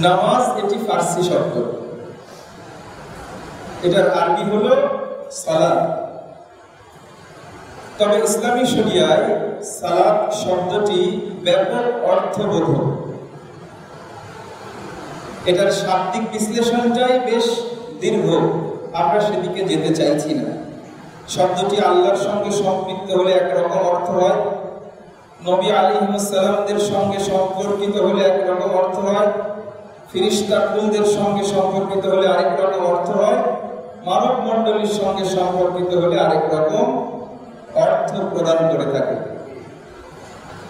নামাজ এটি ফার্সি শব্দ, এটার আরবি হলো সালাত। তবে ইসলামী শরিয়ায় সালাত শব্দটি ব্যাপক অর্থবোধক। এটার শাব্দিক বিশ্লেষণটাই বেশ দীর্ঘ, আমরা সেদিকে যেতে চাইছি না। শব্দটি আল্লাহর সঙ্গে সম্পৃক্ত হলে একরকম অর্থ হয়, নবী আলাইহিস সালামদের সঙ্গে সম্পর্কিত হলে একরকম অর্থ হয়, ফেরেশতা কুলদের সঙ্গে সম্পর্কিত হলে আরেক রকম অর্থ হয়, মানব মণ্ডলীর সঙ্গে সম্পর্কিত হলে আরেক রকম অর্থ প্রদান করে থাকে।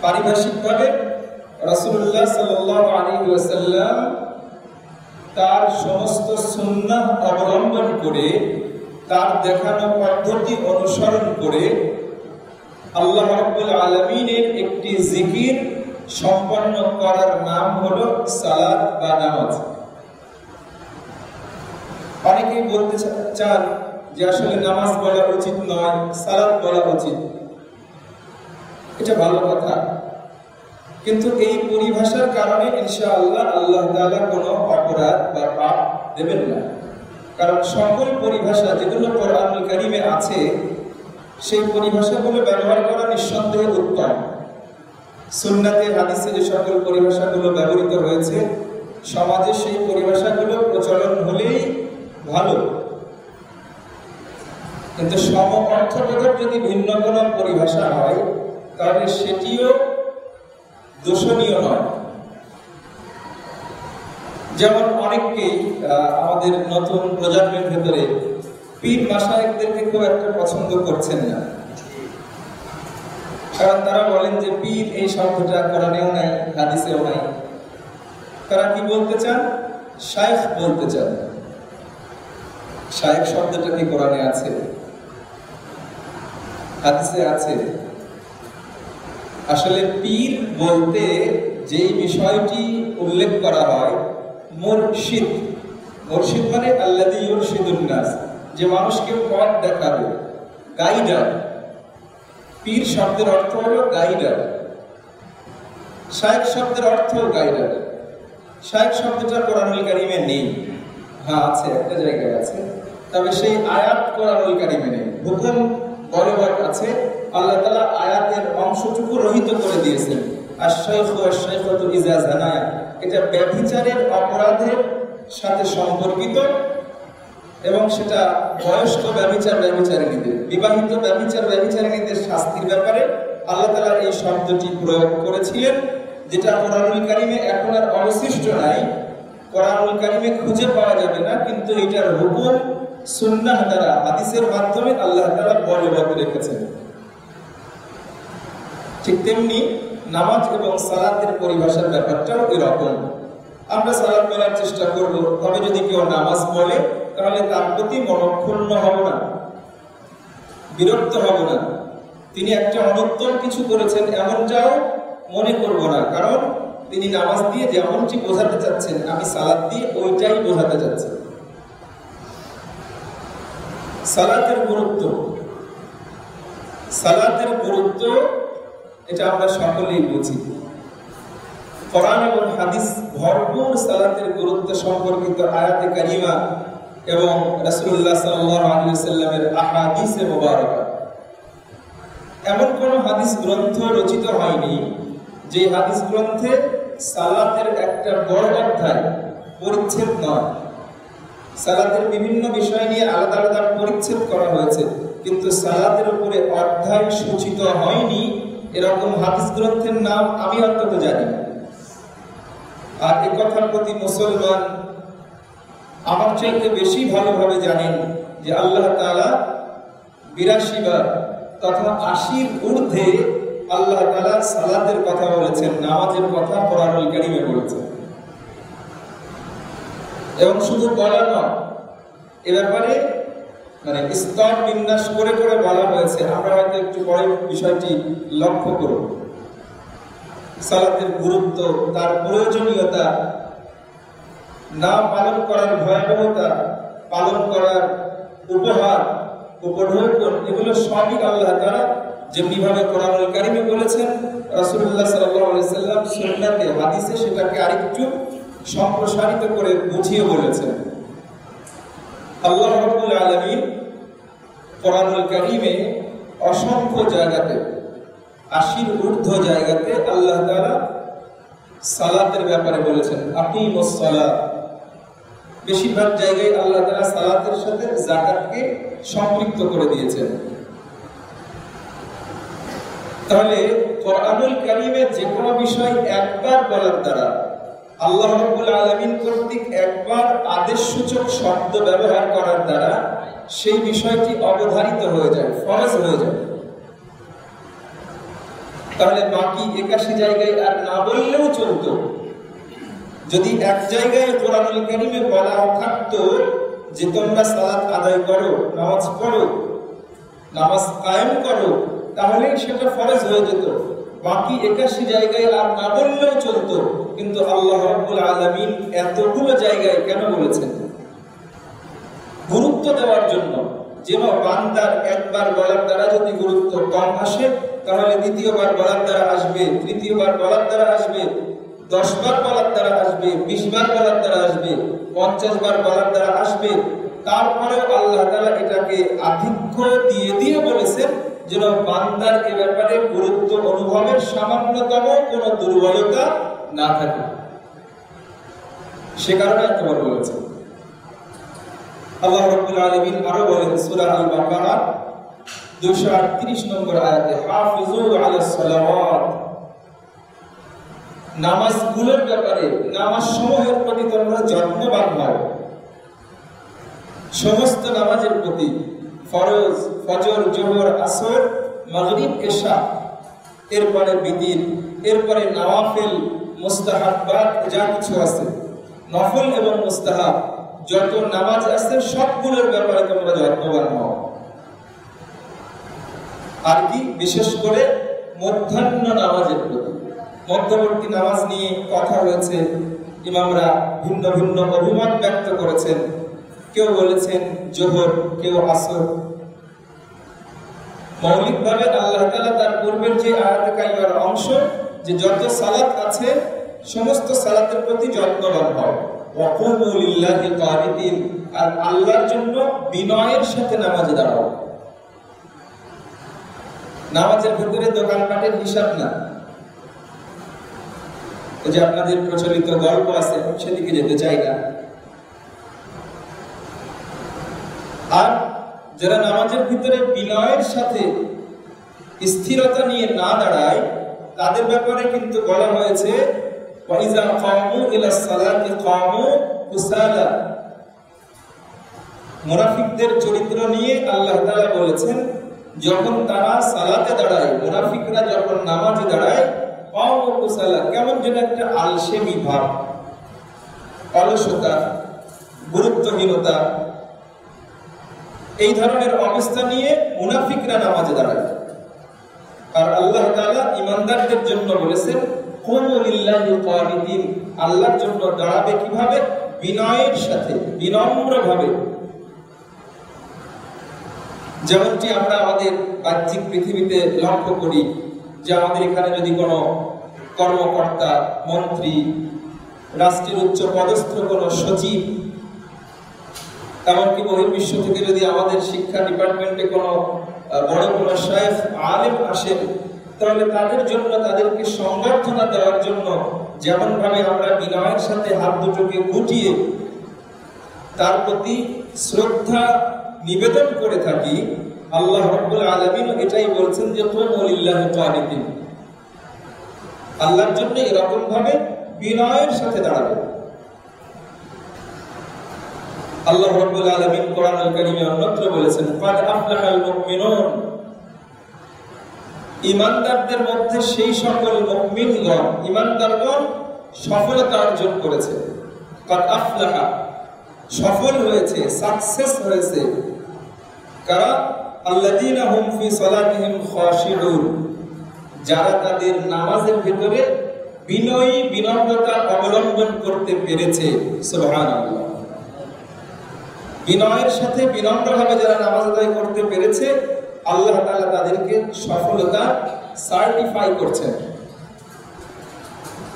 পারিভাষিকভাবে রাসূলুল্লাহ সাল্লাল্লাহু আলাইহি ওয়াসাল্লাম তার সমস্ত সুন্নাহ অবলম্বন করে, তার দেখানো পদ্ধতি অনুসরণ করে আল্লাহ রাব্বুল আলামিনের একটি জিকির সম্পন্ন করার নাম হলো সালাত বা নামাজ। অনেকেই বলতে চান যে আসলে নামাজ বলা উচিত নয়, সালাত বলা উচিত। এটা ভালো কথা, কিন্তু এই পরিভাষার কারণে ইনশাআল্লাহ আল্লাহ তাআলা কোনো অপরাধ বা পাপ দেবেন না। কারণ সকল পরিভাষা যেগুলো কোরআনুল কারীমে আছে, সেই পরিভাষাগুলো ব্যবহার করা নিঃসন্দেহে উত্তম। সুন্নাতে হাদিসে যে সকল পরিভাষাগুলো ব্যবহৃত হয়েছে, সমাজে সেই পরিভাষাগুলো প্রচলন হলেই ভালো। কিন্তু সম অর্থবোধক যদি ভিন্ন কোনো পরিভাষা হয়, তাহলে সেটিও দোষণীয় নয়। যেমন অনেককেই আমাদের নতুন প্রজন্মের ভেতরে পীর মাশায়েখদেরকে খুব একটা পছন্দ করছেন না, কারণ তারা বলেন যে পীর এই শব্দটা কোরআনেও নাই, হাদিসেও নাই। তারা কি বলতে চান? শায়েখ বলতে চান। শায়েখ শব্দটা কি কোরআনে আছে? হাদিসে আছে? আসলে পীর বলতে যেই বিষয়টি উল্লেখ করা হয়, মুরশিদ। মুরশিদ মানে আল্লাযী ইউরশিদুন নাস, যে মানুষকে পথ দেখাবে, গাইডার। পীর শব্দের অর্থ হলো গাইডার। শায়েখ শব্দের অর্থ গাইডার। শায়েখ শব্দটা কোরআনুল কারীমে নেই। হ্যাঁ আছে, একটা জায়গায় আছে, তবে সেই আয়াত কোরআনুল কারীমে নেই। হুকুম বলবৎ আছে, আল্লাহ তাআলা আয়াতের অংশটুকু রহিত করে দিয়েছেন। আশ-শাইখু ওয়াশ-শাইখাতু ইযা জানায়া, এটা ব্যভিচারের অপরাধের সাথে সম্পর্কিত, এবং সেটা বয়স্ক ব্যভিচারিণীদের, বিবাহিত ব্যভিচারিণীদের শাস্তির ব্যাপারে আল্লাহ তাআলা এই শব্দটি প্রয়োগ করেছিলেন, যেটা কোরআনুল কারীমে এখন আর অবশিষ্ট নাই, কোরআনুল কারীমে খুঁজে পাওয়া যাবে না, কিন্তু এটার হুকুম সুন্নাহ দ্বারা, হাদিসের মাধ্যমে আল্লাহ তাআলা বলবৎ রেখেছেন। ঠিক তেমনি নামাজ এবং সালাতের পরিভাষার ব্যাপারটাও এরকম। আমরা সালাত বলার চেষ্টা করব, তবে যদি কেউ নামাজ বলে তাহলে তার প্রতি মনক্ষুণ্ণ হব না, বিরক্ত হব না। তিনি একটা অনুত্তম কিছু করেছেন এমনটাও মনে করব না, কারণ তিনি নামাজ দিয়ে যেমনটি বোঝাতে চাচ্ছেন, আমি সালাত দিয়ে ওইটাই বোঝাতে চাচ্ছি। সালাতের গুরুত্ব, সালাতের গুরুত্ব এটা আমরা সকলেই বুঝি। কোরআন এবং হাদিস ভরপুর সালাতের গুরুত্ব সম্পর্কিত আয়াতে কারিমা এবং রাসূলুল্লাহ সাল্লাল্লাহু আলাইহি ওয়াসাল্লামের আহাদিসে মুবারাকা। এমন কোন হাদিস গ্রন্থ রচিত হয়নি যে হাদিস গ্রন্থে সালাতের একটা বড় অধ্যায়, পরিচ্ছেদ নয়। সালাতের বিভিন্ন বিষয় নিয়ে আলাদা আলাদা পরিচ্ছেদ করা হয়েছে, কিন্তু সালাতের উপরে অধ্যায় সূচিত হয়নি এরকম হাদিস গ্রন্থের নাম আমি অন্তত জানি না। আর এই কথার প্রতি মুসলমান আমার চাইতে বেশি ভালোভাবে জানেন যে আল্লাহ তাআলা ৮২ বার তথা ৮০-র ঊর্ধ্বে আল্লাহ তাআলা সালাতের কথা বলেছেন, নামাজের কথা কোরআনুল কারীমে বলেছেন। এবং শুধু বলা নয়, এ ব্যাপারে মানে স্তর বিন্যাস করে করে বলা হয়েছে। আমরা হয়তো একটু পরে বিষয়টি লক্ষ্য করব। সালাতের গুরুত্ব, তার প্রয়োজনীয়তা, না পালন করার ভয়াবহতা, পালন করার উপহার, উপঢৌকন, এগুলো সবই আল্লাহ তাআলা যেমনিভাবে কোরআনুল কারীমে বলেছেন, রাসূলুল্লাহ সাল্লাল্লাহু আলাইহি ওয়াসাল্লাম সুন্নাতে হাদিসে সেটাকে আরেকটু সম্প্রসারিত করে বুঝিয়ে বলেছেন। আল্লাহ রাব্বুল আলামিন কোরআনুল কারীমে অসংখ্য জায়গাতে 80-র ঊর্ধ্ব জায়গাতে আল্লাহ তাআলা সালাতের ব্যাপারে বলেছেন, আকিমুস সালাত। বেশিরভাগ জায়গায় আল্লাহ তাআলা সালাতের সাথে যাকাতকে সম্পৃক্ত করে দিয়েছেন। তাহলে কোরআনুল কারীমে যে কোনো বিষয় একবার বলার দ্বারা, আল্লাহ রাব্বুল আলামিন কর্তৃক একবার আদেশসূচক শব্দ ব্যবহার করার দ্বারা সেই বিষয়টি অবধারিত হয়ে যায়, ফরজ হয়ে যায়। তাহলে বাকি 81 জায়গায় আর না বললেও চলতো। যদি এক জায়গায় কোরআনুল কারীমে বলা থাকতো যে তোমরা সালাত আদায় করো, নামাজ পড়ো, নামাজ কায়েম করো, তাহলে সেটা ফরজ হয়ে যেত। বাকি 81 জায়গায় আর না বললেও চলতো। কিন্তু আল্লাহ রাব্বুল আলামিন এতগুলো জায়গায় কেন বলেছেন? গুরুত্ব দেওয়ার জন্য, যেন বান্দার একবার বলার দ্বারা যদি গুরুত্ব কম আসে, তাহলে দ্বিতীয়বার বলার দ্বারা আসবে, তৃতীয়বার বলার দ্বারা আসবে, 10 বার বলার দ্বারা আসবে, 20 বার বলার দ্বারা আসবে, 50 বার বলার দ্বারা আসবে। তারপরেও আল্লাহ তাআলা এটাকে আধিক্য দিয়ে দিয়ে বলেছেন যেন বান্দার এ ব্যাপারে গুরুত্ব অনুভবের সামান্যতম কোনো দুর্বলতা না থাকে। সে কারণে একবার বলেছেন। আল্লাহ রাব্বুল আলামিন আরো বলেন সূরা আল-বাকারা 238 নম্বর আয়াতে, হাফিজু আলাস সালাওয়াত। নামাজগুলোর ব্যাপারে, নামাজ সমূহের প্রতি তোমরা যত্নবান হও। সমস্ত নামাজের প্রতি, ফরজ, ফজর, যোহর, আসর, মাগরিব, এশা, এরপরে বিদিন, এরপরে নওয়াফিল, মুস্তাহাব্বাত যা কিছু আছে, নফল এবং মুস্তাহাব যত নামাজ আছে সবগুলোর ব্যাপারে তোমরা যত্নবান হও। আর কি, বিশেষ করে মধ্যাহ্ন নামাজের প্রতি। মধ্যবর্তী নামাজ নিয়ে কথা হয়েছে, ইমামরা ভিন্ন ভিন্ন অভিমত ব্যক্ত করেছেন। কেউ বলেছেন যোহর, কেউ আসর। মৌলিকভাবে আল্লাহ তাআলা তার পূর্বের যে আয়াতে কারিমার অংশ, যে যত সালাত আছে সমস্ত সালাতের প্রতি যত্নবান হও। ওয়াকুমু লিল্লাহি কানিতিন, আর আল্লাহর জন্য বিনয়ের সাথে নামাজে দাঁড়াও। নামাজের ভিতরে দোকানপাটের হিসাব না। যে আপনাদের প্রচলিত গল্প আছে, সেদিকে যেতে চাই না। আর যারা নামাজের ভিতরে বিনয়ের সাথে স্থিরতা নিয়ে না দাঁড়ায়, তাদের ব্যাপারে কিন্তু বলা হয়েছে ওয়াইজা কামু ইলাস সালাতি কামু কুসালা। মুনাফিকদের চরিত্র নিয়ে আল্লাহ তাআলা বলেছেন, যখন তারা সালাতে দাঁড়ায়, মুনাফিকরা যখন নামাজে দাঁড়ায়, কামু কুসালা, কেমন যেন একটা আলসেমি ভাব, অলসতা, গুরুত্বহীনতা, এই ধরনের অবস্থা নিয়ে মুনাফিকরা নামাজে দাঁড়ায়। আর আল্লাহ তাআলা ঈমানদারদের জন্য বলেছেন কুমু লিল্লাহি কানিতিন, আল্লাহর জন্য দাঁড়াবে কিভাবে? বিনয়ের সাথে, বিনম্রভাবে। যেমনটি আমরা আমাদের বাহ্যিক পৃথিবীতে লক্ষ্য করি, যে আমাদের এখানে যদি কোনো কর্মকর্তা, মন্ত্রী, রাষ্ট্রের উচ্চ পদস্থ কোনো সচিব, এমনকি বহির্বিশ্ব থেকে যদি আমাদের শিক্ষা ডিপার্টমেন্টে কোনো বড় কোনো শায়েখ আলেম আসেন, তাহলে তাদের জন্য, তাদেরকে সংবর্ধনা দেওয়ার জন্য যেমন ভাবে আমরা বিনয়ের সাথে হাত দুটোকে গুটিয়ে তার প্রতি শ্রদ্ধা নিবেদন করে থাকি, আল্লাহ রাব্বুল আলামিন এটাই বলছেন যে কুমু লিল্লাহি কানিতিন, আল্লাহর জন্য এরকম ভাবে বিনয়ের সাথে দাঁড়াবে। আল্লাহ রাব্বুল আলামিন কোরআনুল কারীমে অন্যত্র বলেছেন, ক্বাদ আফলাহাল মুমিনুন, ঈমানদারদের মধ্যে সেই সকল মুমিনগণ, ঈমানদারগণ সফলতা অর্জন করেছে। ক্বাদ আফলাহা, সফল হয়েছে, সাকসেস হয়েছে কারা? আল্লাযীনা হুম ফি সালাতিহিম খাশিউন, যারা তাদের নামাজের ভিতরে বিনয়ী, বিনম্রতা অবলম্বন করতে পেরেছে। সুবহানাল্লাহ। বিনয়ের সাথে বিনম্রভাবে যারা নামাজ আদায় করতে পেরেছে, আল্লাহ তাআলা তাদেরকে সফলতা সার্টিফাই করছেন।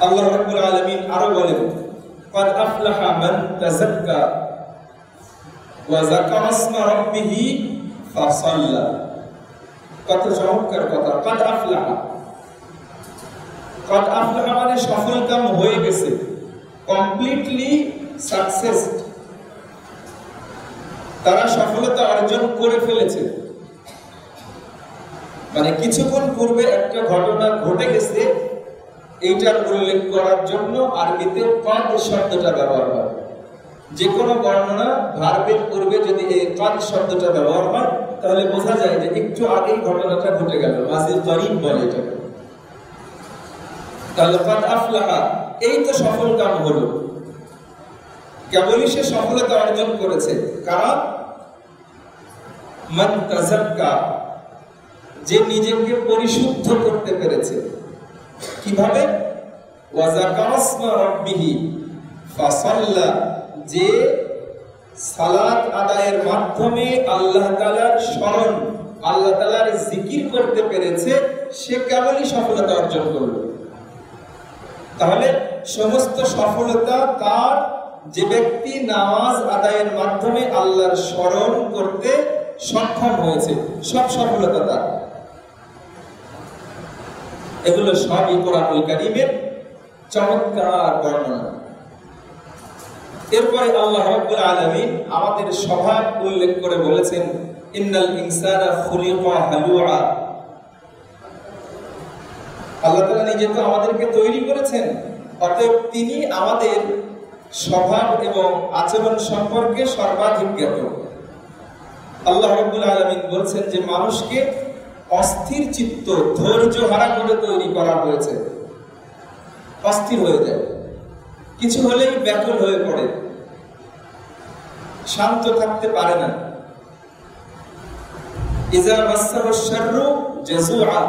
আল্লাহ রাব্বুল আলামিন আরো বলেন, قد أفلح من تزكى وذكر اسم ربه فصلى কত চমৎকার কথা قد أفلح قد أفلح মানে সফল কাম হয়ে গেছে কমপ্লিটলি সাকসেস তারা সফলতা অর্জন করে ফেলেছে মানে কিছুক্ষণ পূর্বে একটা ঘটনা ঘটে গেছে এইটার উল্লেখ করার জন্য আরবিতে কদ শব্দটা ব্যবহার হয় যে কোনো বর্ণনা ভার্বের পূর্বে যদি এই কদ শব্দটা ব্যবহার হয় তাহলে বোঝা যায় যে একটু আগেই ঘটনাটা ঘটে গেল মাজিদ করিব বলে এটাকে তাহলে কদ আফলাহা এই তো সফল কাম হলো কেবলই সে সফলতা অর্জন করেছে কারণ মান তাযাক্কা যে নিজেকে পরিশুদ্ধ করতে পেরেছে কিভাবে ওয়াযাকারা ইসমা রাব্বিহি ফাসাল্লা যে সালাত আদায়ের মাধ্যমে আল্লাহ তাআলার স্মরণ আল্লাহ তাআলার জিকির করতে পেরেছে সে কেবলই সফলতা অর্জন করল তাহলে সমস্ত সফলতা তার যে ব্যক্তি নামাজ আদায়ের মাধ্যমে আল্লাহর স্মরণ করতে সক্ষম হয়েছে সব সফলতা তার এগুলো সবই কোরআনুল কারীমের চমৎকার বর্ণনা এরপরে আল্লাহ রাব্বুল আলামিন আমাদের স্বভাব উল্লেখ করে বলেছেন ইন্নাল ইনসানা খুলিকা হালুআ আল্লাহ তাআলা নিজে তো আমাদেরকে তৈরি করেছেন অতএব তিনি আমাদের স্বভাব এবং আচরণ সম্পর্কে সর্বাধিক জ্ঞাত আল্লাহ রাব্বুল আলামিন বলছেন যে মানুষকে অস্থির চিত্ত ধৈর্য হারা করে তৈরি করা হয়েছে অস্থির হয়ে যায় কিছু হলেই ব্যাকুল হয়ে পড়ে শান্ত থাকতে পারে না ইযা মাসসাহু শাররু জাযুআ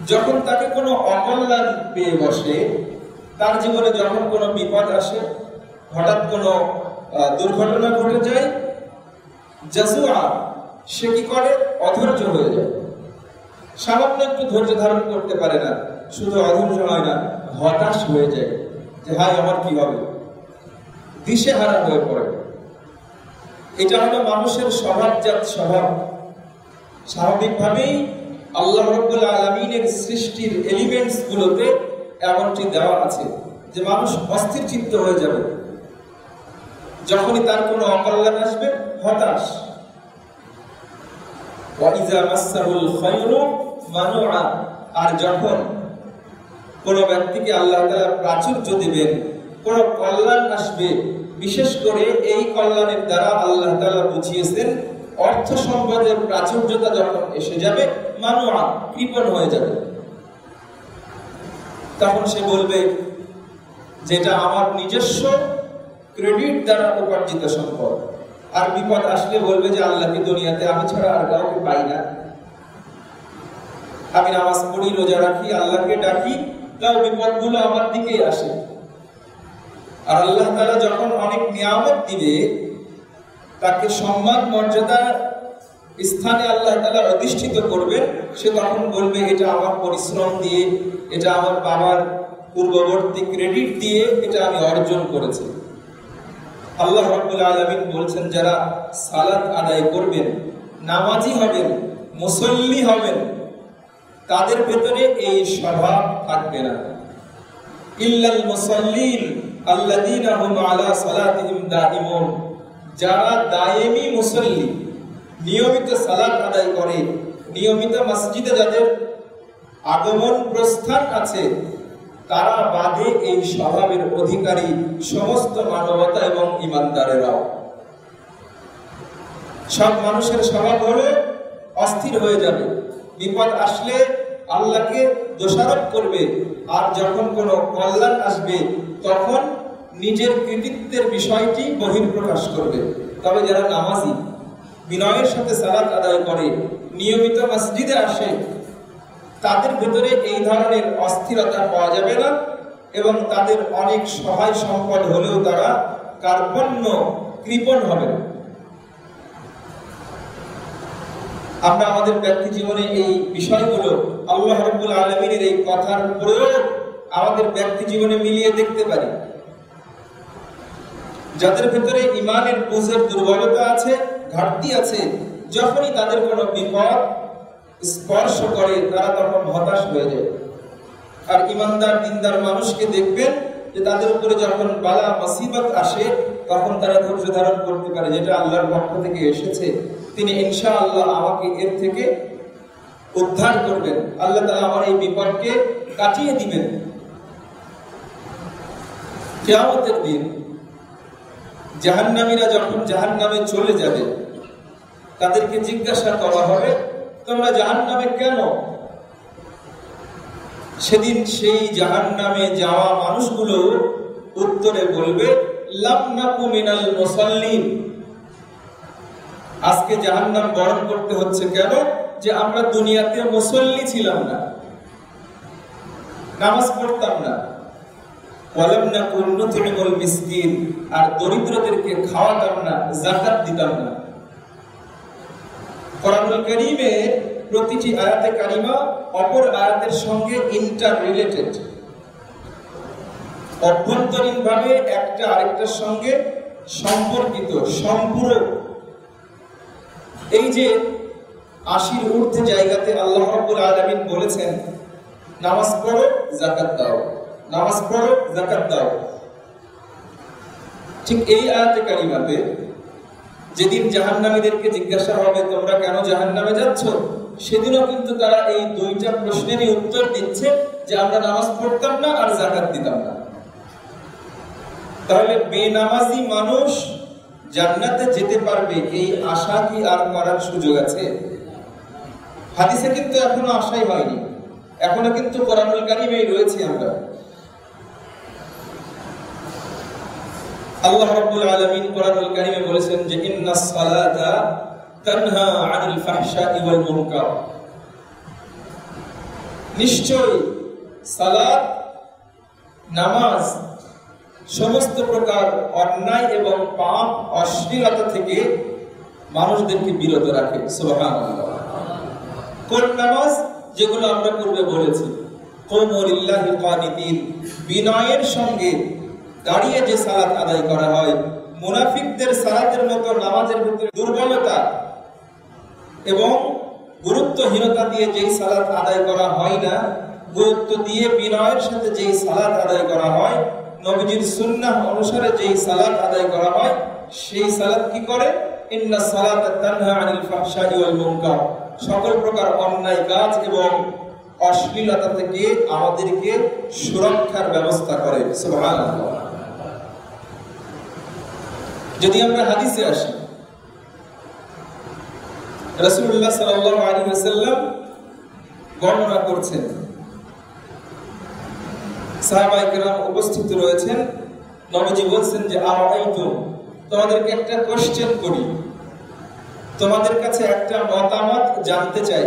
যখন তাকে কোনো অকল্যাণ পেয়ে বসে তার জীবনে যখন কোনো বিপদ আসে হঠাৎ কোনো দুর্ঘটনা ঘটে যায় জাযুআ সে কি করে অধৈর্য হয়ে যায় সামান্য একটু ধৈর্য ধারণ করতে পারে না শুধু অধৈর্য হয় না হতাশ হয়ে যায় যে হায় আমার কি হবে দিশেহারা হয়ে পড়ে এটা হলো মানুষের স্বভাবজাত স্বভাব স্বাভাবিকভাবেই আল্লাহ রাব্বুল আলামিনের সৃষ্টির এলিমেন্টস গুলোতে এমনটি দেওয়া আছে যে মানুষ অস্থির চিত্ত হয়ে যাবে যখনই তার কোনো অকল্যাণ আসবে হতাশ ওয়াইজা মাসসাহুল খায়রু মানুআ আর যখন কোন ব্যক্তিকে আল্লাহ তাআলা প্রাচুর্য দিবেন কোন কল্যাণ আসবে বিশেষ করে এই কল্যাণের দ্বারা আল্লাহ তাআলা বুঝিয়েছেন অর্থ সম্পদের প্রাচুর্যতা যখন এসে যাবে মানুআ কৃপণ হয়ে যাবে তখন সে বলবে যেটা আমার নিজস্ব ক্রেডিট দ্বারা উপার্জিত সম্পদ আর বিপদ আসলে বলবে যে আল্লাহকে দুনিয়াতে আমি ছাড়া আর কাউকে পাই না আমি নামাজ পড়ি রোজা রাখি আল্লাহকে ডাকি তাও বিপদগুলো আমার দিকেই আসে আর আল্লাহ তাআলা যখন অনেক নিয়ামত দিবে তাকে সম্মান মর্যাদা স্থানে আল্লাহ তাআলা অধিষ্ঠিত করবেন সে তখন বলবে এটা আমার পরিশ্রম দিয়ে এটা আমার বাবার পূর্ববর্তী ক্রেডিট দিয়ে এটা আমি অর্জন করেছি আল্লাহ রাব্বুল আলামিন বলছেন যারা সালাত আদায় করবেন নামাজি হবেন মুসল্লি হবেন তাদের ভেতরে এই স্বভাব থাকবে না ইল্লাল মুসাল্লিন আল্লাযীনা হুম আলা সালাতিহিম দাঈমুন যারা দায়েমি মুসল্লি নিয়মিত সালাত আদায় করে নিয়মিত মসজিদে যাদের আগমন প্রস্থান আছে তারা বাদে এই স্বভাবের অধিকারী সমস্ত মানবতা এবং ঈমানদারেরাও সব মানুষের স্বভাব হলো অস্থির হয়ে যাবে বিপদ আসলে আল্লাহকে দোষারোপ করবে আর যখন কোনো কল্যাণ আসবে তখন নিজের কৃতিত্বের বিষয়টি বহিঃপ্রকাশ করবে তবে যারা নামাজি বিনয়ের সাথে সালাত আদায় করে নিয়মিত মসজিদে আসে তাদের ভিতরে এই ধরনের অস্থিরতা পাওয়া যাবে না এবং তাদের অনেক সহায় সম্পদ হলেও তারা কার্পণ্য কৃপণ হবে না আমরা আমাদের ব্যক্তি জীবনে এই বিষয়গুলো আল্লাহ রাব্বুল আলামিনের এই কথার প্রয়োগ আমাদের ব্যক্তি জীবনে মিলিয়ে দেখতে পারি যাদের ভিতরে ঈমানের বুঝের দুর্বলতা আছে, ঘাটতি আছে, যখনই তাদের কোনো বিপদ স্পর্শ করে তারা তখন হতাশ হয়ে যায়। আর ঈমানদার দিনদার মানুষকে দেখবেন যে তাদের উপরে যখন বালা মুসিবত আসে তখন তারা ধৈর্য ধারণ করতে পারে, যেটা আল্লাহর পক্ষ থেকে এসেছে, তিনি ইনশাআল্লাহ আমাকে এর থেকে উদ্ধার করবেন, আল্লাহ তাআলা আমার এই বিপদকে কাটিয়ে দিবেন। কিয়ামতের দিন জাহান্নামীরা যখন জাহান্নামে চলে যাবে, তাদেরকে জিজ্ঞাসা করা হবে, তোমরা জাহান্নামে কেন? সেদিন সেই জাহান্নামে যাওয়া মানুষগুলো উত্তরে বলবে, লাম নাকু মিনাল মুসাল্লিন। আজকে জাহান্নাম বরণ করতে হচ্ছে কেন? যে আমরা দুনিয়াতে মুসল্লি ছিলাম না, নামাজ পড়তাম না, ওয়ালাম নাকু নুতইমুল মিসকিন, আর দরিদ্রদেরকে খাওয়াতাম না, যাকাত দিতাম না। কোরআনুল কারীমে প্রতিটি আয়াতে কারিমা অপর আয়াতের সঙ্গে ইন্টার রিলেটেড, অভ্যন্তরীণভাবে একটা আরেকটার সঙ্গে সম্পর্কিত, সম্পূরক। এই যে 80 ঊর্ধ্বে জায়গাতে আল্লাহ রাব্বুল আলামিন বলেছেন নামাজ পড়ো যাকাত দাও, নামাজ পড়ো যাকাত দাও, ঠিক এই আয়াতে কারিমাতে যেদিন জাহান্নামীদেরকে জিজ্ঞাসা হবে তোমরা কেন জাহান্নামে যাচ্ছ, সেদিনও কিন্তু তারা এই দুইটা প্রশ্নেরই উত্তর দিচ্ছে যে আমরা নামাজ পড়তাম না আর যাকাত দিতাম না। তাহলে বেনামাজি মানুষ জান্নাতে যেতে পারবে এই আশা কি আর করার সুযোগ আছে? হাদিসে কিন্তু এখনো আশাই হয়নি, এখনো কিন্তু কোরআনুল কারীমেই রয়েছে আমরা। আল্লাহ রাব্বুল আলামিন কোরআনুল কারীমে বলেছেন যে ইন্নাস সালাতা তানহা আনিল ফাহশাই ওয়াল মুনকার, নিশ্চয় সালাত নামাজ সমস্ত প্রকার অন্যায় এবং পাপ অশ্লীলতা থেকে মানুষদেরকে বিরত রাখে। সুবহানাল্লাহ। কোন নামাজ? যেগুলো আমরা পূর্বে বলেছি, কুমু লিল্লাহি কানিতিন, বিনয়ের সঙ্গে দাঁড়িয়ে যে সালাত আদায় করা হয়। মুনাফিকদের সালাতের মতো নামাজের ভিতরে দুর্বলতা এবং গুরুত্বহীনতা দিয়ে যেই সালাত আদায় করা হয় না, গুরুত্ব দিয়ে বিনয়ের সাথে যেই সালাত আদায় করা হয়, নবীজির সুন্নাহ অনুসারে যেই সালাত আদায় করা হয়, সেই সালাত কি করে? ইন্নাস সালাতা তানহা আনিল ফাহশাই ওয়াল মুনকার, সকল প্রকার অন্যায় কাজ এবং অশ্লীলতা থেকে আমাদেরকে সুরক্ষার ব্যবস্থা করে। সুবহানাল্লাহ। যদি আমরা হাদিসে আসি, রাসূলুল্লাহ সাল্লাল্লাহু আলাইহি ওয়াসাল্লাম বর্ণনা করছেন, সাহাবায়ে কেরাম উপস্থিত রয়েছেন, নবীজি বলছেন যে আরাইতুম, তোমাদেরকে একটা কোশ্চেন করি, তোমাদের কাছে একটা মতামত জানতে চাই।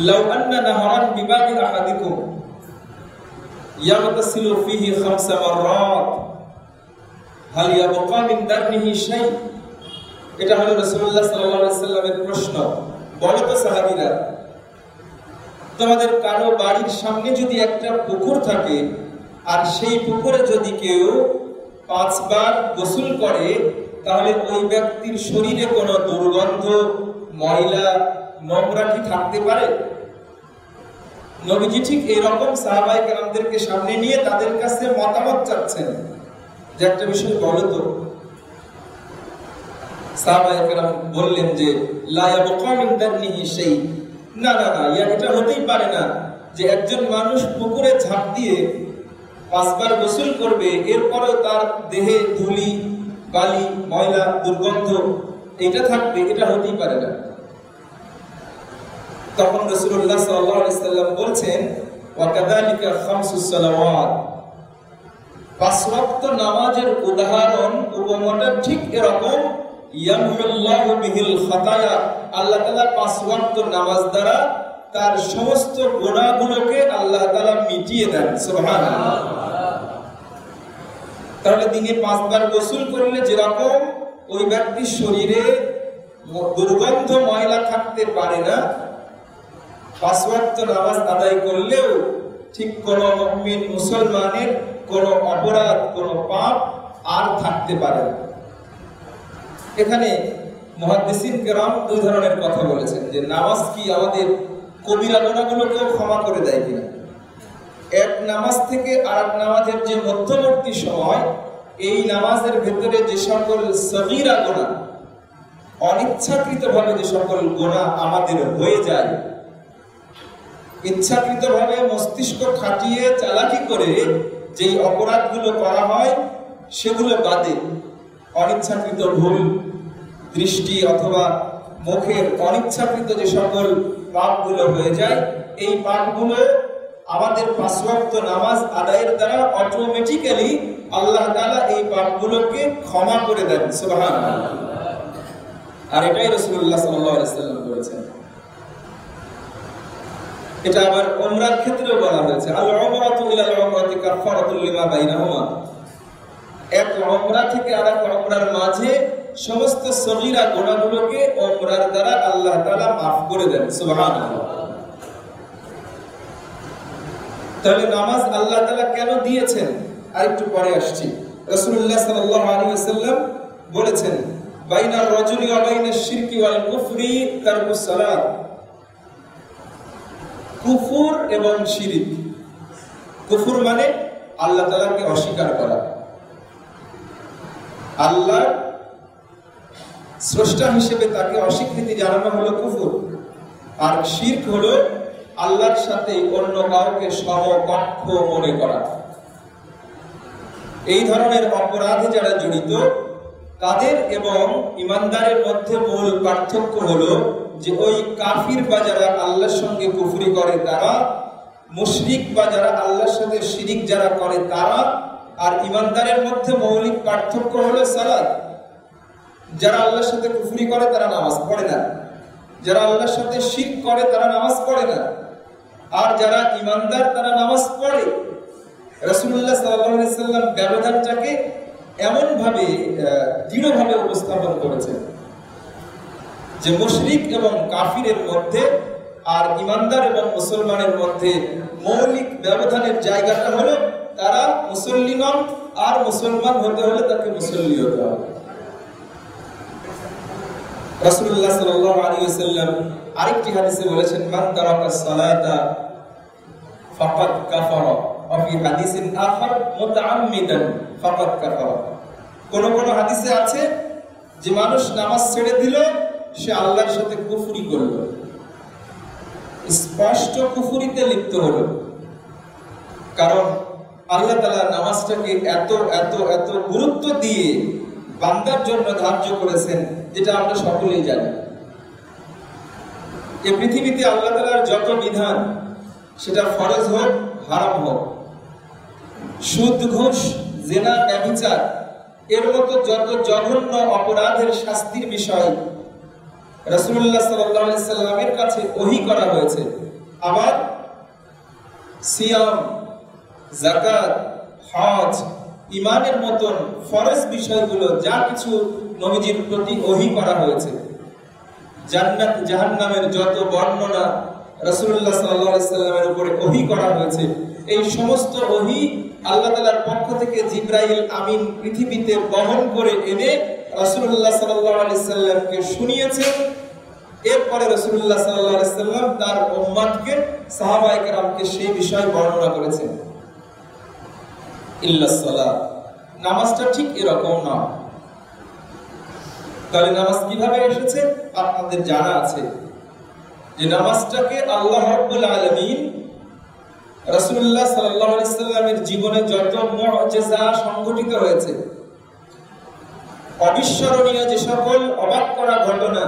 লাউ আন্না নাহরান বিবাবি আহাদিকুম ইয়াগতাসিলু ফিহি 5 মাররাত হাল ইয়াবকা মিন দারনিহি শাই। এটা হলো রাসূলুল্লাহ সাল্লাল্লাহু আলাইহি ওয়াসাল্লামের প্রশ্ন। বলো তো সাহাবীরা, তোমাদের কারো বাড়ির সামনে যদি একটা পুকুর থাকে আর সেই পুকুরে যদি কেউ 5 বার গোসল করে, তাহলে ওই ব্যক্তির শরীরে কোনো দুর্গন্ধ, ময়লা, নোংরা কি থাকতে পারে? নবীজি ঠিক এইরকম সাহাবায়ে কেরামদেরকে সামনে নিয়ে তাদের কাছে মতামত চাচ্ছেন যে একটা বিষয় বলো তো। সাহাবায়ে কেরাম বললেন যে লা ইয়াবকা মিন দারনিহি শাই, না না না, এটা হতেই পারে না যে একজন মানুষ পুকুরে ঝাঁপ দিয়ে 5 বার গোসল করবে, এরপরেও তার দেহে ধুলি, বালি, ময়লা, দুর্গন্ধ এটা থাকবে, এটা হতেই পারে না। তখন রাসূলুল্লাহ সাল্লাল্লাহু আলাইহি ওয়াসাল্লাম বলছেন, ওয়া কাযালিকা খামসুস সালাওয়াত, 5 ওয়াক্ত নামাজের উদাহরণ, উপমাটা ঠিক এরকম। ইয়ামহুল্লাহু বিহিল খাতায়া, আল্লাহ তাআলা 5 ওয়াক্ত নামাজ দ্বারা তার সমস্ত গুনাহগুলোকে আল্লাহ তাআলা মিটিয়ে দেন। সুবহানাল্লাহ। তাহলে দিনে 5 বার গোসল করলে যেরকম ওই ব্যক্তির শরীরে দুর্গন্ধ, ময়লা থাকতে পারে না, 5 ওয়াক্ত নামাজ আদায় করলেও ঠিক কোন মুমিন মুসলমানের কোনো অপরাধ, কোনো পাপ আর থাকতে পারে না। এখানে মুহাদ্দিসিন কেরাম দুই ধরনের কথা বলেছেন, যে নামাজ কি আমাদের কবিরা গুনাহগুলোকেও ক্ষমা করে দেয় কিনা। এক নামাজ থেকে আরেক নামাজের যে মধ্যবর্তী সময়, এই নামাজের ভেতরে যে সকল সগীরা গুনাহ, অনিচ্ছাকৃতভাবে যে সকল গুনাহ আমাদের হয়ে যায়, ইচ্ছাকৃতভাবে মস্তিষ্ক খাটিয়ে চালাকি করে যেই অপরাধগুলো করা হয়, সেগুলো বাদে অনিচ্ছাকৃত ভুল, দৃষ্টি অথবা মুখের অনিচ্ছাকৃত যে সকল পাপগুলো হয়ে যায়, এই পাপগুলো আমাদের ৫ ওয়াক্ত নামাজ আদায়ের দ্বারা অটোমেটিক্যালি আল্লাহ তাআলা এই পাপগুলোকে ক্ষমা করে দেন। সুবহানাল্লাহ। আর এটাই রাসূলুল্লাহ সাল্লাল্লাহু আলাইহি ওয়াসাল্লাম বলেছেন। এটা আবার উমরার ক্ষেত্রেও বলা হয়েছে, আল উমরাতু ইলাল উমরাতি কাফারাতুল লিমা বাইনাহুমা। এক উমরা থেকে আরেক উমরার মাঝে সমস্ত সগীরা গুনাহগুলোকে উমরার দ্বারা আল্লাহ তাআলা মাফ করে দেন। সুবহানাল্লাহ। তাহলে নামাজ আল্লাহ তাআলা কেন দিয়েছেন আরেকটু পরে আসছি। রাসূলুল্লাহ সাল্লাল্লাহু আলাইহি ওয়াসাল্লাম বলেছেন, বাইনার রাজুলি ওয়া বাইনাশ শিরকি ওয়াল কুফরি তারকুস সালাত। কুফর এবং শিরিক। কুফর মানে আল্লাহ তাআলাকে অস্বীকার করা, আল্লাহ স্রষ্টা হিসেবে তাকে অস্বীকৃতি জানানো হলো কুফর। আর শিরক হলো আল্লাহর সাথে অন্য কাউকে সমকক্ষ মনে করা। এই ধরনের অপরাধে যারা জড়িত, তাদের এবং ইমানদারের মধ্যে মূল পার্থক্য হলো যে ওই কাফির বা যারা আল্লাহর সঙ্গে কুফরি করে তারা, মুশরিক বা যারা আল্লাহর সাথে শিরিক যারা করে তারা, আর ইমানদারের মধ্যে মৌলিক পার্থক্য হলো সালাত। যারা আল্লাহর সাথে কুফরি করে তারা নামাজ পড়ে না, যারা আল্লাহর সাথে শিরক করে তারা নামাজ পড়ে না, আর যারা ইমানদার তারা নামাজ পড়ে। রাসূলুল্লাহ সাল্লাল্লাহু আলাইহি ওয়াসাল্লাম ব্যবধানটাকে এমন ভাবে দৃঢ়ভাবে উপস্থাপন করেছেন যে মুশরিক এবং কাফিরের মধ্যে আর ইমানদার এবং মুসলমানের মধ্যে মৌলিক ব্যবধানের জায়গাটা হলো তারা মুসল্লি নন, আর মুসলমান হতে হলে তাকে মুসল্লি হতে হবে। রাসূলুল্লাহ সাল্লাল্লাহু আলাইহি ওয়াসাল্লাম আরেকটি হাদিসে বলেছেন, মান তারাকাস সালাতা ফাকাদ কাফারা, ওয়া ফি হাদিসিন আখার মুতাআম্মিদান ফাকাদ কাফারা। কোন কোন হাদিসে আছে যে মানুষ নামাজ ছেড়ে দিল, সে আল্লাহর সাথে কুফরি করলো, স্পষ্ট কুফরিতে লিপ্ত হলো। কারণ আল্লাহ তাআলা নামাজটাকে এত এত এত গুরুত্ব দিয়ে বান্দার জন্য ধার্য করেছেন, যেটা আমরা সকলেই জানি। এই পৃথিবীতে আল্লাহ তাআলার যত বিধান, সেটা ফরজ হোক হারাম হোক, সুদ ঘুষ জিনা ব্যভিচার এর মতো যত জঘন্য অপরাধের শাস্তির বিষয় রাসূলুল্লাহ সাল্লাল্লাহু আলাইহি সাল্লামের কাছে ওহী করা হয়েছে। আবার সিয়াম, যাকাত, হজ, ঈমানের মতন ফরজ বিষয়গুলো যা কিছু নবীজির প্রতি ওহী করা হয়েছে, জান্নাত জাহান্নামের যত বর্ণনা রাসূলুল্লাহ সাল্লাল্লাহু আলাইহি সাল্লামের উপরে ওহী করা হয়েছে, এই সমস্ত ওহী আল্লাহ তাআলার পক্ষ থেকে জিবরাইল আমিন পৃথিবীতে বহন করে এনে রাসূলুল্লাহ সাল্লাল্লাহু আলাইহি সাল্লামকে শুনিয়েছেন। এরপরে রাসূলুল্লাহ সাল্লাল্লাহু আলাইহি সাল্লাম তার উম্মতকে, সাহাবায়ে কেরামকে সেই বিষয় বর্ণনা করেছেন। ইল্লাস সালাত, নামাজটা ঠিক এরকম না। তাহলে নামাজ কিভাবে এসেছে আপনাদের জানা আছে, যে নামাজটাকে আল্লাহ রাব্বুল আলামিন রাসূলুল্লাহ সাল্লাল্লাহু আলাইহি সাল্লামের জীবনে যত মুআজিজা সংঘটিত হয়েছে, অবিস্মরণীয় যে সকল অবাক করা ঘটনা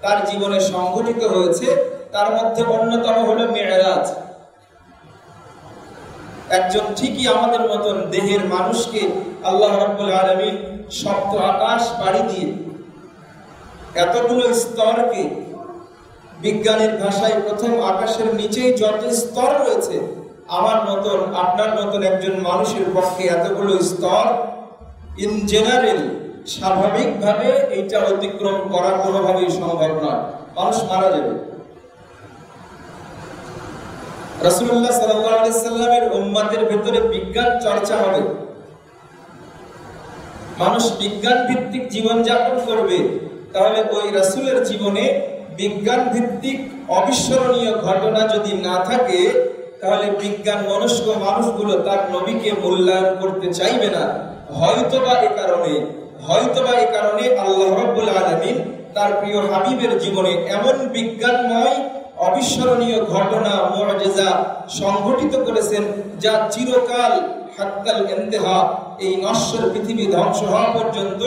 তার জীবনে সংঘটিত হয়েছে, তার মধ্যে অন্যতম হলো মিরাজ। একজন ঠিকই আমাদের মতন দেহের মানুষকে আল্লাহ রাব্বুল আলামিন সপ্ত আকাশ পাড়ি দিয়ে এতগুলো স্তরকে, বিজ্ঞানের ভাষায় প্রথম আকাশের নিচেই যত স্তর রয়েছে, আমার মতন আপনার মতন একজন মানুষের পক্ষে এতগুলো স্তর ইন জেনারেল স্বাভাবিকভাবে এইটা অতিক্রম করা কোনোভাবেই সম্ভব নয়, মানুষ মারা যাবে। রাসূলুল্লাহ সাল্লাল্লাহু আলাইহি সাল্লামের উম্মতের ভিতরে বিজ্ঞান চর্চা হবে, মানুষ বিজ্ঞান ভিত্তিক জীবন যাপন করবে, তাহলে ওই রাসূলের জীবনে বিজ্ঞান ভিত্তিক অবিস্মরণীয় ঘটনা যদি না থাকে, তাহলে বিজ্ঞান মনস্ক মানুষগুলো তার নবীকে মূল্যায়ন করতে চাইবে না। হয়তোবা এ কারণে আল্লাহ রাব্বুল আলামিন তার প্রিয় হাবিবের জীবনে এমন বিজ্ঞানময় অবিস্মরণীয় ঘটনা মুআজিজা সংঘটিত করেছেন, যা চিরকাল হাত্তাল ইন্তেহা, এই নশ্বর পৃথিবী ধ্বংস হওয়া পর্যন্ত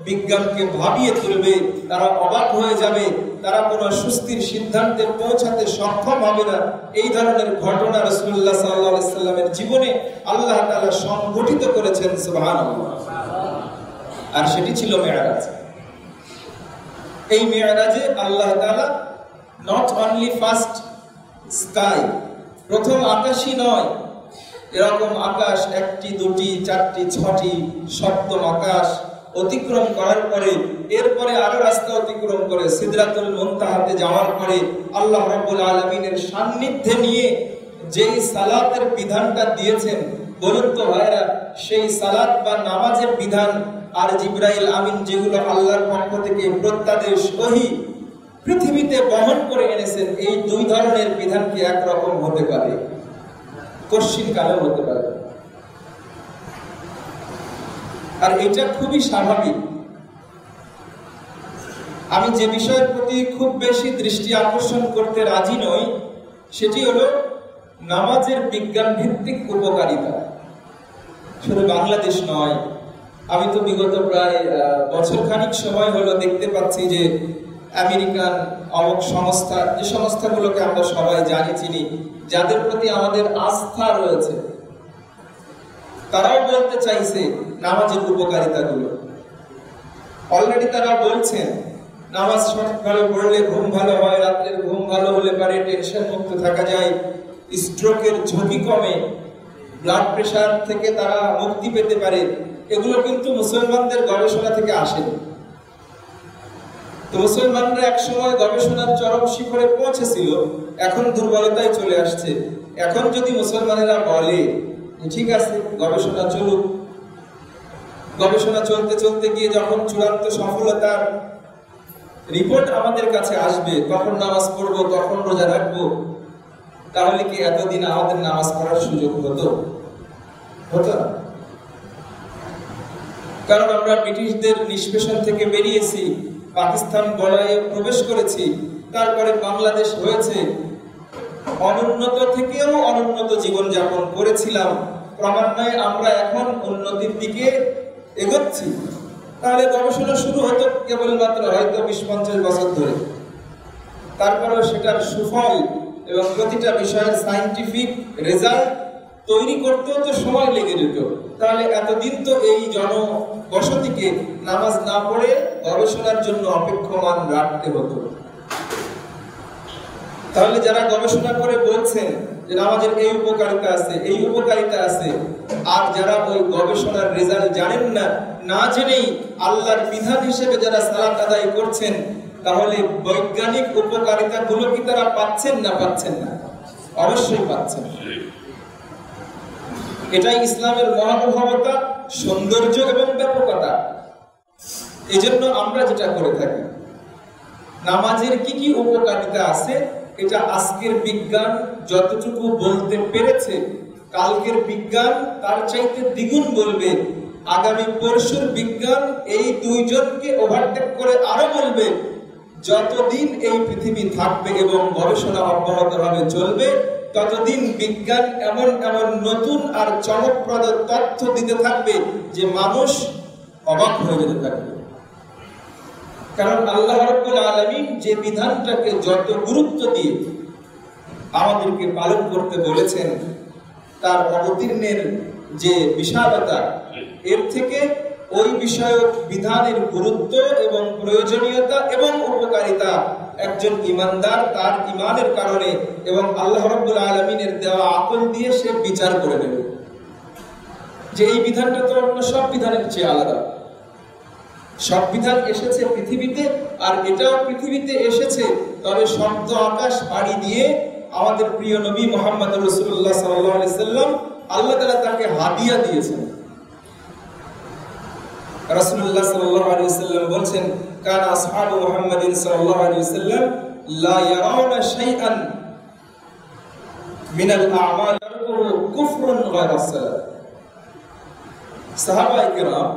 বিজ্ঞানকে ভাবিয়ে তুলবে। তারা অবাক হয়ে যাবে, তারা কোনো সুস্থির সিদ্ধান্তে পৌঁছাতে সক্ষম হবে না। এই ধরনের ঘটনা রাসূলুল্লাহ সাল্লাল্লাহু আলাইহি সাল্লামের জীবনে আল্লাহ তাআলা সংঘটিত করেছেন, সুবহানাল্লাহ। আর সেটি ছিল মেরাজ। এই মেরাজে আল্লাহ তাআলা নট অনলি ফার্স্ট স্কাই, প্রথম আকাশই নয়, এরকম আকাশ 1টি 2টি 4টি 6টি সপ্তম আকাশ অতিক্রম করার পরে, এরপরে আরো রাস্তা অতিক্রম করে সিদরাতুল মুনতাহাতে যাওয়ার পরে আল্লাহ রাব্বুল আলামিনের সান্নিধ্যে নিয়ে যেই সালাতের বিধানটা দিয়েছেন, বলুন তো ভাইরা, সেই সালাত বা নামাজের বিধান আর জিবরাইল আমিন যেগুলো আল্লাহর পক্ষ থেকে প্রত্যাদেশ ওহী পৃথিবীতে বহন করে এনেছেন, এই দুই ধরনের বিধান কি একরকম হতে পারে? কঠিন কালেও হতে পারে। আর এটা খুবই স্বাভাবিক। আমি যে বিষয়ের প্রতি খুব বেশি দৃষ্টি আকর্ষণ করতে রাজি নই, সেটি হলো নামাজের বিজ্ঞান ভিত্তিক উপকারিতা। শুধু বাংলাদেশ নয়, আমি তো বিগত প্রায় বছরখানিক সময় হলো দেখতে পাচ্ছি যে আমেরিকান অমুক সংস্থা, যে সংস্থাগুলোকে আমরা সবাই জানি চিনি, যাদের প্রতি আমাদের আস্থা রয়েছে, তারাও বলতে চাইছে নামাজের উপকারিতাগুলো। অলরেডি তারা বলছেন নামাজ সঠিকভাবে পড়লে ঘুম ভালো হয়, রাত্রের ঘুম ভালো হলে পারে টেনশন মুক্ত থাকা যায়, স্ট্রোকের ঝুঁকি কমে, ব্লাড প্রেশার থেকে তারা মুক্তি পেতে পারে। এগুলো কিন্তু মুসলমানদের গবেষণা থেকে আসেনি। তো মুসলমানরা একসময় গবেষণার চরম শিখরে পৌঁছেছিল, এখন দুর্বলতায় চলে আসছে। এখন যদি মুসলমানেরা বলে ঠিক আছে গবেষণা চলুক, গবেষণা চলতে চলতে গিয়ে যখন চূড়ান্ত সফলতার রিপোর্ট আমাদের কাছে আসবে, তখন নামাজ পড়বো, তখন রোজা রাখবো, তাহলে কি এতদিন আমাদের নামাজ পড়ার সুযোগ হতো? হতো না। কারণ আমরা ব্রিটিশদের নিষ্পেষণ থেকে বেরিয়েছি, পাকিস্তান বলয়ে প্রবেশ করেছি, তারপরে বাংলাদেশ হয়েছে, অনুন্নত থেকেও অনুন্নত জীবন যাপন করেছিলাম, ক্রমান্বয়ে আমরা এখন উন্নতির দিকে এগোচ্ছি। তাহলে গবেষণা শুরু হতো কেবলমাত্র হয়তো 20-50 বছর ধরে, তারপরেও সেটার সুফল এবং প্রতিটা বিষয়ের সায়েন্টিফিক রেজাল্ট তৈরি করতেও তো সময় লেগে যেত। তাহলে এতদিন তো এই জনবসতিকে নামাজ না পড়ে গবেষণার জন্য অপেক্ষমান রাখতে হতো। তাহলে যারা গবেষণা করে বলছেন যে নামাজের এই উপকারিতা আছে, এই উপকারিতা আছে, আর যারা ওই গবেষণার রেজাল্ট জানেন না, না জেনেই আল্লাহর বিধান হিসেবে যারা সালাত আদায় করছেন, তাহলে বৈজ্ঞানিক উপকারিতা গুলো কি তারা পাচ্ছেন না? পাচ্ছেন না, অবশ্যই পাচ্ছেন। এটাই ইসলামের মহানুভবতা, সৌন্দর্য এবং ব্যাপকতা। এজন্য আমরা যেটা করে থাকি, নামাজের কি কি উপকারিতা আছে, এটা আজকের বিজ্ঞান যতটুকু বলতে পেরেছে, কালকের বিজ্ঞান তার চাইতে দ্বিগুণ বলবে, আগামী পরশুর বিজ্ঞান এই দুইজনকে ওভারটেক করে আরো বলবে। যতদিন এই পৃথিবী থাকবে এবং গবেষণা অব্যাহতভাবে চলবে, ততদিন বিজ্ঞান এমন এমন নতুন আর চমকপ্রদ তথ্য দিতে থাকবে যে মানুষ অবাক হয়ে যেতে থাকবে। কারণ আল্লাহ রাব্বুল আলামিন যে বিধানটাকে যত গুরুত্ব দিয়ে আমাদেরকে পালন করতে বলেছেন, তার অবতীর্ণের যে বিশালতা, এর থেকে ওই বিষয়ক বিধানের গুরুত্ব এবং প্রয়োজনীয়তা এবং উপকারিতা একজন ঈমানদার তার ঈমানের কারণে এবং আল্লাহ রাব্বুল আলামিনের দেওয়া আকল দিয়ে সে বিচার করে নেবে যে এই বিধানটা তো অন্য সব বিধানের চেয়ে আলাদা। সব বিধান এসেছে পৃথিবীতে, আর এটাও পৃথিবীতে এসেছে, তবে শব্দ আকাশ পাড়ি দিয়ে আমাদের প্রিয় নবী মুহাম্মদ রাসূলুল্লাহ সাল্লাল্লাহু আলাইহি সাল্লাম আল্লাহ তাআলা তাকে হাদিয়া দিয়েছেন। রাসূলুল্লাহ সাল্লাল্লাহু আলাইহি সাল্লাম বলেন, কানা আসহাবু মুহাম্মাদিন সাল্লাল্লাহু আলাইহি সাল্লাম লা ইয়ারাউনা শাইআন মিনাল আ'মাল কুফরুন গায়রা সালাত। সাহাবায়ে কেরাম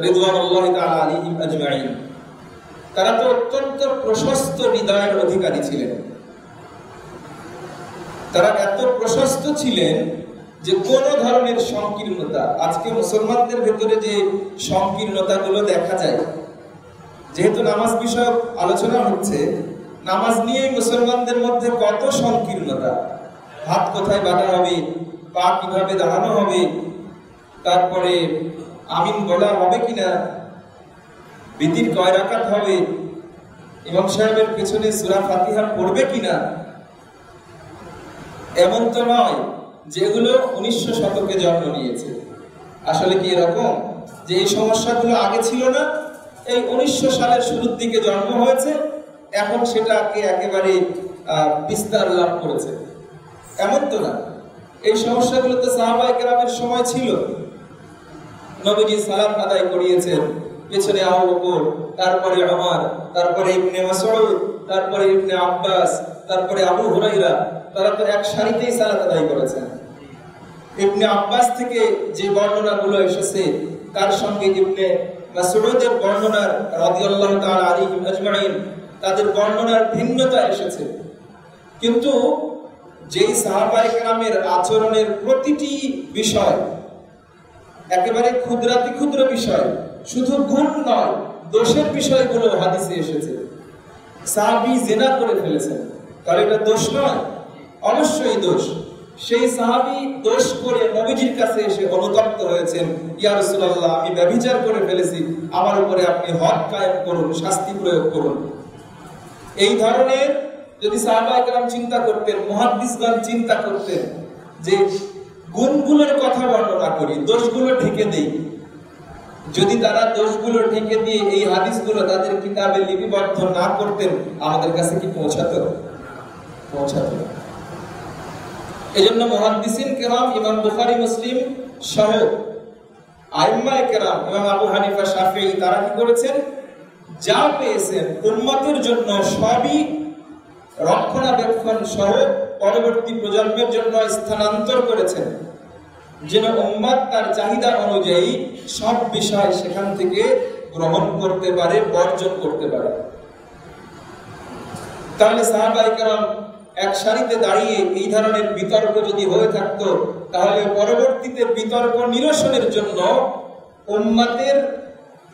রিদওয়ানুল্লাহি তাআলা আলাইহিম আজমাইন, তারা তো অত্যন্ত প্রশস্ত হৃদয়ের অধিকারী ছিলেন। তারা এত প্রশস্ত ছিলেন যে কোন ধরনের সংকীর্ণতা, আজকে মুসলমানদের ভেতরে যে সংকীর্ণতাগুলো দেখা যায়, যেহেতু নামাজ বিষয়ক আলোচনা হচ্ছে, নামাজ নিয়ে মুসলমানদের মধ্যে কত সংকীর্ণতা। হাত কোথায় বাঁধা হবে, পা কিভাবে দাঁড়ানো হবে, তারপরে আমিন বলা হবে কিনা, বিতির কয় রাকাত হবে, ইমাম সাহেবের পেছনে সূরা ফাতিহা পড়বে কিনা। এমন তো নয় যেগুলো 1900 শতকে জন্ম নিয়েছে। আসলে কি এরকম যে এই সমস্যাগুলো আগে ছিল না, এই 1900 সালের শুরুর দিকে জন্ম হয়েছে, এখন সেটাকে একেবারে বিস্তার লাভ করেছে? এমন তো না। এই সমস্যাগুলো তো সাহাবায়ে কেরামের সময় ছিল। নবীজি সালাত আদায় করিয়েছেন, পেছনে আবু বকর, তারপরে ওমর, তারপরে ইবনে মাসউদ, তারপরে ইবনে আব্বাস, তারপরে আবু হুরায়রা, তারা তো এক সারিতেই সালাত আদায় করেছেন। ইবনে আব্বাস থেকে যে বর্ণনাগুলো এসেছে তার সঙ্গে ইবনে মাসউদের বর্ণনার রাদিয়াল্লাহু তাআলা আলাইহিম আজমাইন, তাদের বর্ণনার ভিন্নতা এসেছে। কিন্তু যেই সাহাবায়ে কেরামের আচরণের প্রতিটি বিষয়, একেবারে ক্ষুদ্রাতি ক্ষুদ্র বিষয়, শুধু গুণ নয়, দোষের বিষয়গুলো হাদিসে এসেছে। সাহাবী জিনা করে ফেলেছেন, তাহলে এটা দোষ নয়? অবশ্যই দোষ। সেই সাহাবী দোষ করে নবীজির কাছে এসে অনুতপ্ত হয়েছেন, ইয়া রাসূলুল্লাহ, আমি ব্যভিচার করে ফেলেছি, আমার উপরে আপনি হদ কায়েম করুন, শাস্তি প্রয়োগ করুন। এই ধরনের যদি সাহাবায়ে কেরাম চিন্তা করতেন, মুহাদ্দিসগণ চিন্তা করতেন যে গুণগুলোর কথা বর্ণনা করি, দোষগুলো ঢেকে দেই, যদি তারা দোষগুলো ঢেকে দিয়ে এই হাদিসগুলো তাদের কিতাবে লিপিবদ্ধ না করতেন, আমাদের কাছে কি পৌঁছাতো? এজন্য মুহাদ্দিসিন কেরাম, ইমাম বুখারী, মুসলিম সহ আইম্মায়ে কেরাম, ইমাম আবু হানিফা, শাফিঈ, তারা কি করেছেন? যা পেয়েছেন উম্মতের জন্য সবই রক্ষণাবেক্ষণ সহ পরবর্তী প্রজন্মের জন্য স্থানান্তর করেছেন, যেন উম্মত তার চাহিদা অনুযায়ী সব বিষয় সেখান থেকে গ্রহণ করতে পারে, বর্জন করতে পারে। তাহলে সাহাবায়ে কেরাম এক সারিতে দাঁড়িয়ে এই ধরনের বিতর্ক যদি হয়ে থাকতো, তাহলে পরবর্তীতে বিতর্ক নিরসনের জন্য উম্মতের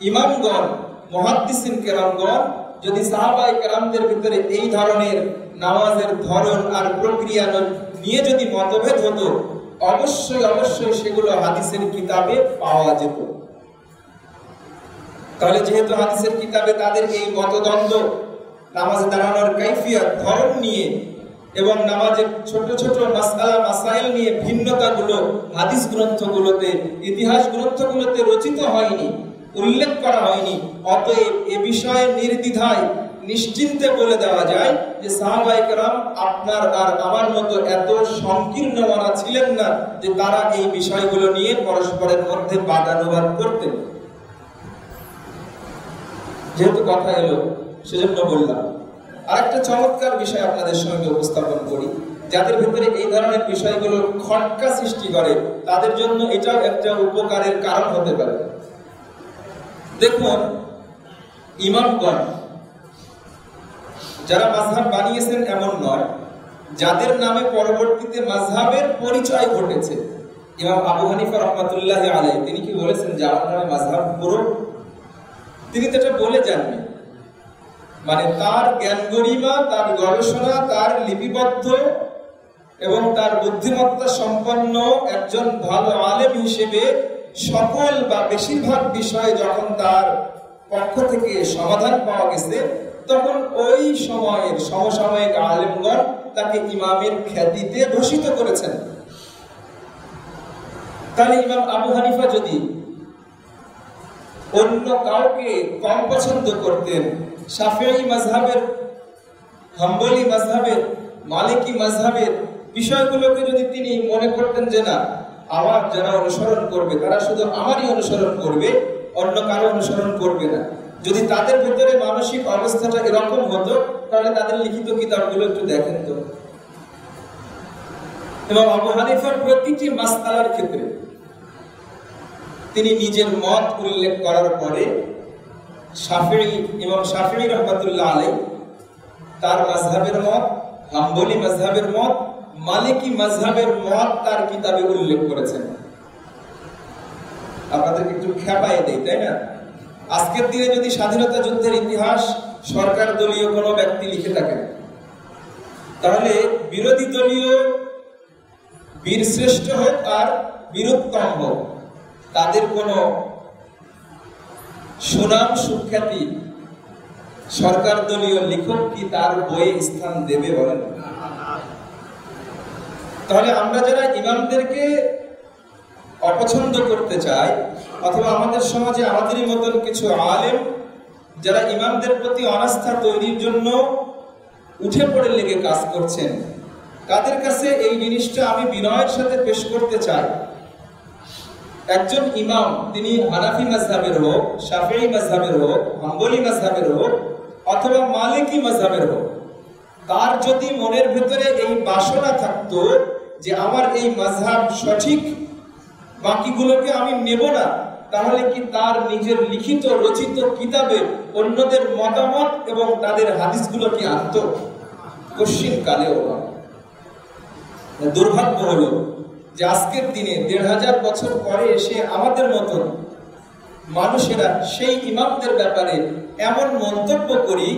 ইমামগণ, মুহাদ্দিসিন কেরামগণ যদি সাহাবায়ে কেরামদের ভিতরে এই ধরনের নামাজের ধরন আর প্রক্রিয়া নিয়ে যদি মতভেদ হতো, অবশ্যই সেগুলো হাদিসের কিতাবে পাওয়া যেত। তাহলে যেহেতু হাদিসের কিতাবে তাদের এই মতদ্বন্দ্ব নামাজ দাঁড়ানোর কাইফিয়ত, ধরন নিয়ে এবং নামাজের ছোট ছোট মাসআলা মাসাইল নিয়ে ভিন্নতাগুলো হাদিস গ্রন্থগুলোতে, ইতিহাস গ্রন্থগুলোতে রচিত হয়নি, উল্লেখ করা হয়নি, অতএব এ বিষয়ে নির্দ্বিধায় নিশ্চিন্তে বলে দেওয়া যায় যে সাহাবায়ে কেরাম আপনার আর আমার মতো এত সংকীর্ণ মনা ছিলেন না যে তারা এই বিষয়গুলো নিয়ে পরস্পরের মধ্যে বাদানুবাদ করতেন। যেহেতু কথা এলো সেজন্য বললাম। আরেকটা চমৎকার বিষয় আপনাদের সঙ্গে উপস্থাপন করি, যাদের ভিতরে এই ধরনের বিষয়গুলো খটকা সৃষ্টি করে, তাদের জন্য এটাও একটা উপকারের কারণ হতে পারে। দেখুন, ইমামগণ যারা মাযহাব বানিয়েছেন এমন নয়, যাদের নামে পরবর্তীতে মাযহাবের পরিচয় ঘটেছে। ইমাম আবু হানিফা রাহমাতুল্লাহি আলাইহি, তিনি কি বলেছেন যে আমার নামে মাযহাব পুরো? তিনি তো এটা বলে যাননি। মানে তার জ্ঞান গরিমা, তার গবেষণা, তার লিপিবদ্ধ এবং তার বুদ্ধিমত্তা সম্পন্ন একজন ভালো আলেম হিসেবে সকল বা বেশিরভাগ বিষয়ে যখন তার পক্ষ থেকে সমাধান পাওয়া গেছে, তখন ওই সময়ের সমসাময়িক আলেমগণ তাকে ইমামের খ্যাতিতে ভূষিত করেছেন। তাহলে ইমাম আবু হানিফা যদি অন্য কাউকে কম পছন্দ করতেন, শাফিঈ মাযহাবের, হাম্বলি মাযহাবের মালিকি মাযহাবের বিষয়গুলোকে যদি তিনি মনে করতেন যে না, আমার যারা অনুসরণ করবে তারা শুধু আমারই অনুসরণ করবে, অন্য কারো অনুসরণ করবে না, যদি তাদের ভেতরে মানসিক অবস্থাটা এরকম হতো, তাহলে তাদের লিখিত কিতাবগুলো একটু দেখেন তো। এবং আবু হানিফার প্রতিটি মাসআলার ক্ষেত্রে তিনি নিজের মত উল্লেখ করার পরে ইমাম শাফিঈ রাহমাতুল্লাহ আলাইহি তার মাযহাবের মত, হাম্বলি মাযহাবের মত, মালিকি মাযহাবের মত তার কিতাবে উল্লেখ করেছেন। আপনাদেরকে একটু খেপায় দেই, তাই না? আজকের দিনে যদি স্বাধীনতা যুদ্ধের ইতিহাস সরকার দলীয় কোনো ব্যক্তি লিখে থাকেন, তাহলে বিরোধী দলীয় বীরশ্রেষ্ঠ হোক আর বীরোত্তম হোক, তাদের কোনো সুনাম সুখ্যাতি সরকার দলীয় লেখক কি তার বইয়ে স্থান দেবে বলেন? তাহলে আমরা যারা ইমামদেরকে অপছন্দ করতে চাই, অথবা আমাদের সমাজে আমাদেরই মতন কিছু আলেম যারা ইমামদের প্রতি অনাস্থা তৈরির জন্য উঠে পড়ে লেগে কাজ করছেন, তাদের কাছে এই জিনিসটা আমি বিনয়ের সাথে পেশ করতে চাই। একজন ইমাম, তিনি হানাফি মাযহাবের হোক, শাফিঈ মাযহাবের হোক, হাম্বলি মাযহাবের হোক, অথবা মালিকি মাযহাবের হোক, তার যদি মনের ভেতরে এই বাসনা থাকতো যে আমার এই মাযহাব সঠিক, বাকিগুলোকে আমি নেব না, তাহলে কি তার নিজের লিখিত রচিত কিতাবে অন্যদের মতামত এবং তাদের হাদিসগুলো কি আনতো? কশিন কালেও না। দুর্ভাগ্য হলো যে আজকের দিনে ১৫০০ বছর পরে এসে আমাদের মতন মানুষেরা সেই ইমামদের ব্যাপারে এমন মন্তব্য করি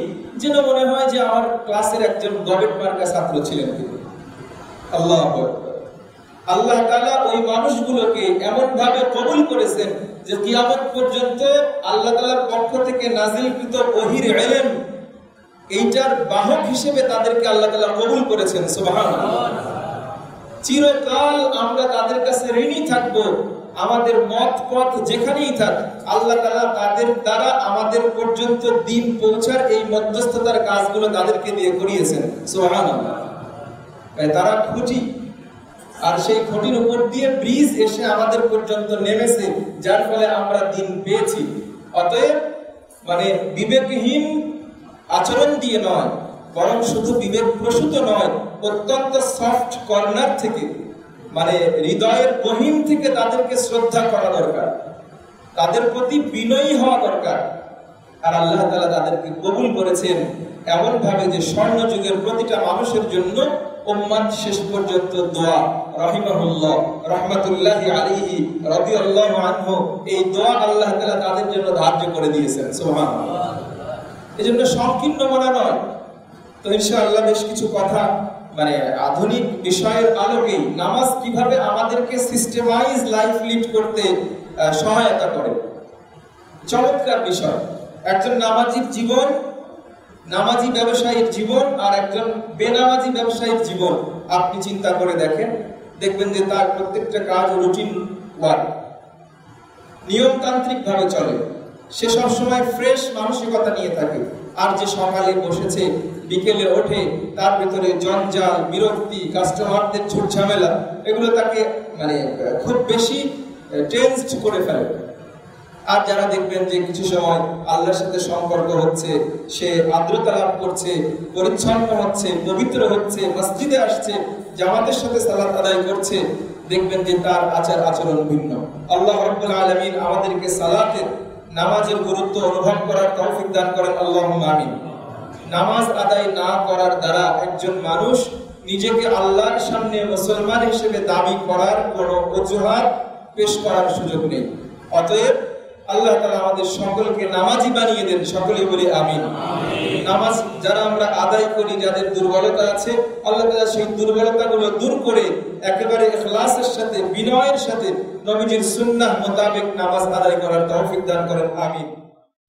যেন মনে হয় যে আমার ক্লাসের একজন গবেট মার্কা ছাত্র ছিলেন তিনি। আল্লাহু আকবার। আল্লাহ তাআলা ওই মানুষগুলোকে এমন ভাবে কবুল করেছেন যে কিয়ামত পর্যন্ত আল্লাহ তাআলার পক্ষ থেকে নাযিলকৃত ওহীর ইলম, এইটার বাহক হিসেবে তাদেরকে আল্লাহ তাআলা কবুল করেছেন। সুবহানাল্লাহ। চিরকাল আমরা তাদের কাছে ঋণী থাকব। আমাদের মত পথ যেখানেই থাক, আল্লাহ তাআলা তাদের দ্বারা আমাদের পর্যন্ত দিন পৌঁছার এই মধ্যস্থতার কাজগুলো তাদেরকে দিয়ে করিয়েছেন। সুবহানাল্লাহ। তারা খুঁটি, আর সেই খুঁটির উপর দিয়ে ব্রিজ এসে আমাদের পর্যন্ত নেমেছে, যার ফলে আমরা দিন পেয়েছি। অতএব বিবেকহীন আচরণ দিয়ে নয়, বরং শুধু বিবেক প্রসূত নয়, অত্যন্ত সফট কর্নার থেকে, হৃদয়ের গহীন থেকে তাদেরকে শ্রদ্ধা করা দরকার, তাদের প্রতি বিনয়ী হওয়া দরকার। আর আল্লাহ তাআলা তাদেরকে কবুল করেছেন এমন ভাবে যে স্বর্ণ যুগের প্রতিটা মানুষের জন্য উম্মাত শেষ পর্যন্ত দোয়া রাহিমাহুল্লাহ রাহমাতুল্লাহি আলাইহি রাদিয়াল্লাহু আনহু, এই দোয়া আল্লাহ তাআলা তাদের জন্য ধার্য করে দিয়েছেন। সুবহানাল্লাহ। এজন্য সংকীর্ণ মনা নয়। তো ইনশাআল্লাহ বেশ কিছু কথা আধুনিক বিষয়ের আলোকে নামাজ কিভাবে আমাদেরকে সিস্টেমাইজ লাইফ লিড করতে সহায়তা করে, চমৎকার বিষয়। একজন নামাজির জীবন, নামাজি ব্যবসায়ীর জীবন, আর একজন বেনামাজি ব্যবসায়ীর জীবন আপনি চিন্তা করে দেখবেন যে তার প্রত্যেকটা কাজ রুটিন ওয়ার্ক, নিয়মতান্ত্রিক ভাবে চলে। সে সবসময় ফ্রেশ মানসিকতা নিয়ে থাকে। আর যে সকালে বসেছে, বিকেলে ওঠে, তার ভিতরে জঞ্জাল, বিরক্তি, কাস্টমারদের ঝুটঝামেলা, এগুলো তাকে খুব বেশি টেনসড করে ফেলে। আর যারা দেখবেন যে কিছু সময় আল্লাহর সাথে সম্পর্ক হচ্ছে, সে আর্দ্রতা লাভ করছে, পরিচ্ছন্ন হচ্ছে, পবিত্র হচ্ছে, মসজিদে আসছে, জামাতের সাথে সালাত আদায় করছে, দেখবেন যে তার আচার আচরণ ভিন্ন। আল্লাহ রাব্বুল আলামিন আমাদেরকে সালাতের, নামাজের গুরুত্ব অনুভব করার তৌফিক দান করেন। আল্লাহুম্মা আমিন। নামাজ আদায় না করার দ্বারা একজন মানুষ নিজেকে আল্লাহর সামনে মুসলমান হিসেবে দাবি করার কোনো অজুহাত পেশ করার সুযোগ নেই। অতএব আল্লাহ তাআলা আমাদের সকলকে নামাজি বানিয়ে দেন। সকলেই বলি আমিন। নামাজ যারা আমরা আদায় করি, যাদের দুর্বলতা আছে, আল্লাহ তাআলা সেই দুর্বলতাগুলো দূর করে একেবারে ইখলাসের সাথে, বিনয়ের সাথে নবীজির সুন্নাহ মোতাবেক নামাজ আদায় করার তৌফিক দান করেন। আমিন।